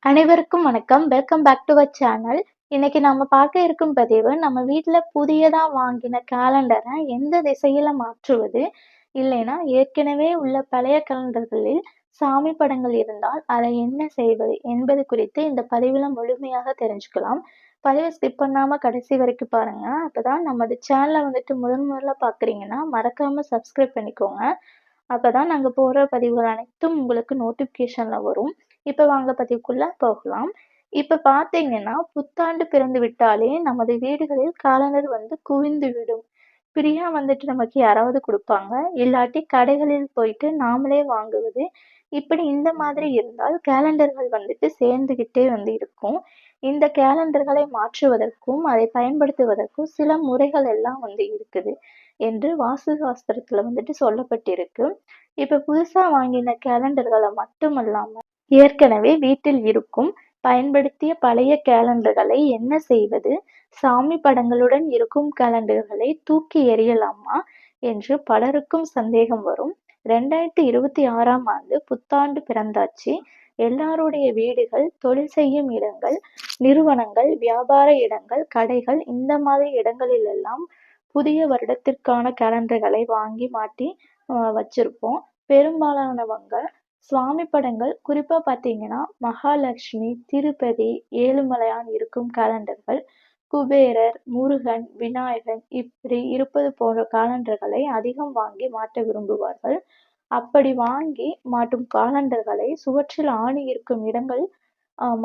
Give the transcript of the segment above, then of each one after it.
அனைவருக்கும் வணக்கம். Welcome back to our channel. இன்னைக்கு நாம பார்க்க இருக்கும் பதிவு, நம்ம வீட்ல புதியதா வாங்கின கேலண்டர எந்த திசையில மாற்றுவது? இல்லைன்னா, ஏற்கனவே உள்ள பழைய கேலண்டர்களில் சாமி படங்கள் இருந்தால், அதை என்ன செய்வது? என்பது குறித்து இந்த பதிவுல முழுமையாக தெரிஞ்சுக்கலாம். பதிவை ஸ்கிப் பண்ணாம கடைசி வரைக்கும் பாருங்க. அப்பதான் நமது சேனல முதன் முதல்ல பார்க்குறீங்கன்னா, மறக்காம சப்ஸ்கிரைப் பண்ணிக்கோங்க. அப்பதான் நாங்க போடுற பதிவுகள் அனைத்தும் உங்களுக்கு நோட்டிஃபிகேஷன்ல வரும். இப்ப வாங்க பதிவுக்குள்ள போகலாம். இப்ப பார்த்தீங்கன்னா, புத்தாண்டு பிறந்து விட்டாலே நமது வீடுகளில் காலண்டர் குவிந்து விடும். ஃப்ரீயா நமக்கு யாராவது குடுப்பாங்க. இல்லாட்டி கடைகளில் போயிட்டு நாமளே வாங்குவது. இப்படி இந்த மாதிரி இருந்தால் கேலண்டர்கள் சேர்ந்துகிட்டே இருக்கும். இந்த கேலண்டர்களை மாற்றுவதற்கும், அதை பயன்படுத்துவதற்கும் சில முறைகள் எல்லாம் இருக்குது என்று வாஸ்து சாஸ்திரத்துல சொல்லப்பட்டிருக்கு. இப்ப புதுசா வாங்கின கேலண்டர்கள மட்டுமல்லாம, ஏற்கனவே வீட்டில் இருக்கும் பயன்படுத்திய பழைய கேலண்டர்களை என்ன செய்வது? சாமி படங்களுடன் இருக்கும் கேலண்டர்களை தூக்கி எறியலாமா? என்று பலருக்கும் சந்தேகம் வரும். 2026ஆம் ஆண்டு புத்தாண்டு பிறந்தாச்சு. எல்லாருடைய வீடுகள், தொழில் செய்யும் இடங்கள், நிறுவனங்கள், வியாபார இடங்கள், கடைகள் இந்த மாதிரி இடங்களில் எல்லாம் புதிய வருடத்திற்கான கேலண்டர்களை வாங்கி மாட்டி வச்சிருப்போம். பெரும்பாலானவங்க சுவாமி படங்கள் குறிப்பா பார்த்தீங்கன்னா, மகாலட்சுமி, திருப்பதி, ஏழுமலையான் இருக்கும் கேலண்டர்கள், குபேரர், முருகன், விநாயகன் இப்படி இருப்பது போன்ற காலண்டர்களை அதிகம் வாங்கி மாட்ட விரும்புவார்கள். அப்படி வாங்கி மாட்டும் காலண்டர்களை சுவற்றில் ஆணி இருக்கும் இடங்கள்,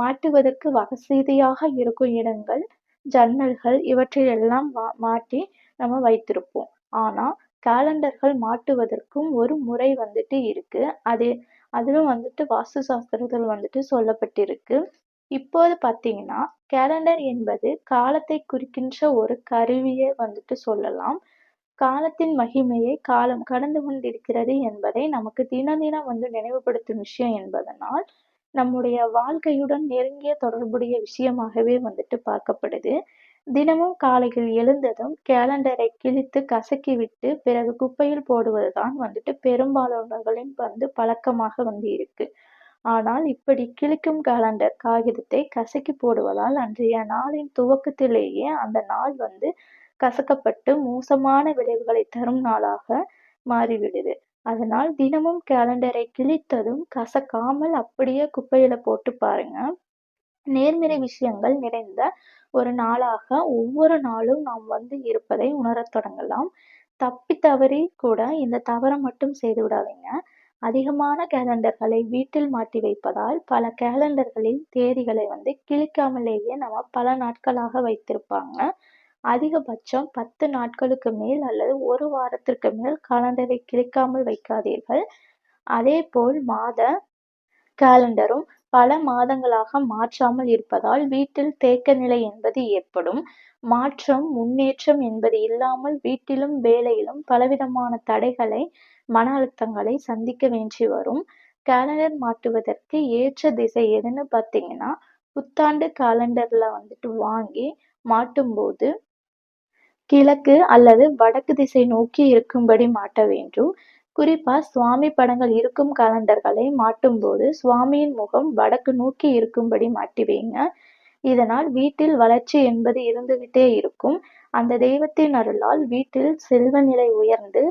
மாட்டுவதற்கு வசதியாக இருக்கும் இடங்கள், ஜன்னல்கள் இவற்றிலெல்லாம் மாட்டி நம்ம வைத்திருப்போம். ஆனா காலண்டர்கள் மாட்டுவதற்கும் ஒரு முறை இருக்கு. அதிலும் வாஸ்து சாஸ்திரத்தில் சொல்லப்பட்டிருக்கு. இப்போது பார்த்தீங்கன்னா, கேலண்டர் என்பது காலத்தை குறிக்கின்ற ஒரு கருவியை சொல்லலாம். காலத்தின் மகிமையை காலம் கடந்து கொண்டிருக்கிறது என்பதை நமக்கு தினம் நினைவுபடுத்தும் விஷயம் என்பதனால், நம்முடைய வாழ்க்கையுடன் நெருங்கிய தொடர்புடைய விஷயமாகவே பார்க்கப்படுது. தினமும் காலையில் எழுந்ததும் கேலண்டரை கிழித்து கசக்கிவிட்டு பிறகு குப்பையில் போடுவதுதான் பெரும்பாலானவர்களின் பழக்கமாக இருக்கு. ஆனால் இப்படி கிழிக்கும் கேலண்டர் காகிதத்தை கசக்கி போடுவதால் அன்றைய நாளின் துவக்கத்திலேயே அந்த நாள் கசக்கப்பட்டு மோசமான விளைவுகளை தரும் நாளாக மாறிவிடுது. அதனால் தினமும் கேலண்டரை கிழித்ததும் கசக்காமல் அப்படியே குப்பையில போட்டு பாருங்க. நேர்மறை விஷயங்கள் நிறைந்த ஒரு நாளாக ஒவ்வொரு நாளும் நாம் இருப்பதை உணரத் தொடங்கலாம். தப்பி தவறி கூட இந்த தவறை மட்டும் செய்து விடாதீங்க. அதிகமான கேலண்டர்களை வீட்டில் மாட்டி வைப்பதால் பல கேலண்டர்களில் தேதிகளை கிழிக்காமலேயே நம்ம பல நாட்களாக வைத்திருப்பாங்க. அதிகபட்சம் 10 நாட்களுக்கு மேல் அல்லது ஒரு வாரத்திற்கு மேல் காலண்டரை கிழிக்காமல் வைக்காதீர்கள். அதேபோல் மாத கேலண்டரும் பல மாதங்களாக மாற்றாமல் இருப்பதால் வீட்டில் தேக்க நிலை என்பது ஏற்படும். மாற்றம், முன்னேற்றம் என்பது இல்லாமல் வீட்டிலும் வேலையிலும் பலவிதமான தடைகளை, மன அழுத்தங்களை சந்திக்க வேண்டி வரும். கேலண்டர் மாட்டுவதற்கு ஏற்ற திசை எதுன்னு பார்த்தீங்கன்னா, புத்தாண்டு காலண்டர்ல வாங்கி மாட்டும்போது கிழக்கு அல்லது வடக்கு திசை நோக்கி இருக்கும்படி மாட்ட வேண்டும். குறிப்பா சுவாமி படங்கள் இருக்கும் காலண்டர்களை மாட்டும்போது சுவாமியின் முகம் வடக்கு நோக்கி இருக்கும்படி மாட்டி வைங்க. இதனால் வீட்டில் வளர்ச்சி என்பது இருந்துகிட்டே இருக்கும். அந்த தெய்வத்தின் அருளால் வீட்டில் செல்வ நிலை உயர்ந்து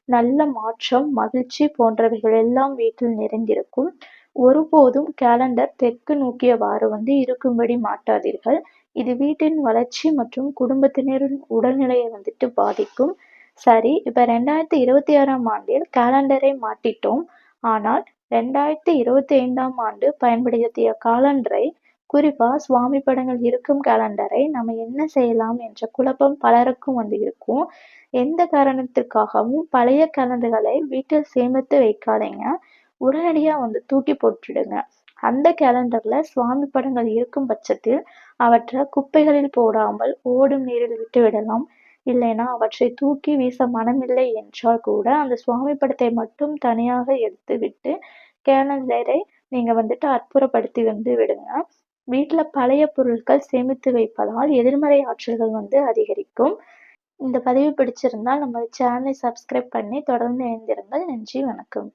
நல்ல மாற்றம், மகிழ்ச்சி போன்றவைகள் எல்லாம் வீட்டில் நிறைந்திருக்கும். ஒருபோதும் கேலண்டர் தெற்கு நோக்கியவாறு இருக்கும்படி மாட்டாதீர்கள். இது வீட்டின் வளர்ச்சி மற்றும் குடும்பத்தினரின் உடல்நிலையை பாதிக்கும். சரி, இப்ப 2026ஆம் ஆண்டில் கேலண்டரை மாட்டிட்டோம். ஆனால் 2025ஆம் ஆண்டு பயன்படுத்திய காலண்டரை, குறிப்பா சுவாமி படங்கள் இருக்கும் கேலண்டரை நம்ம என்ன செய்யலாம் என்ற குழப்பம் பலருக்கும் இருக்கும். எந்த காரணத்திற்காகவும் பழைய கேலண்டர்களை வீட்டில் சேமித்து வைக்காதீங்க. உடனடியா தூக்கி போட்டுடுங்க. அந்த கேலண்டர்ல சுவாமி படங்கள் இருக்கும் பட்சத்தில் அவற்றை குப்பைகளில் போடாமல் ஓடும் நீரில் விட்டு விடலாம். இல்லைன்னா அவற்றை தூக்கி வீச மனமில்லை என்றால் கூட அந்த சுவாமி படத்தை மட்டும் தனியாக எடுத்து விட்டு கேலண்டரை நீங்க அற்புதப்படுத்தி விடுங்க. வீட்டுல பழைய பொருட்கள் சேமித்து வைப்பதால் எதிர்மறை ஆற்றல்கள் அதிகரிக்கும். இந்த பதிவு பிடிச்சிருந்தால் நம்ம சேனலை சப்ஸ்கிரைப் பண்ணி தொடர்ந்து இணைந்திருங்கள். நன்றி, வணக்கம்.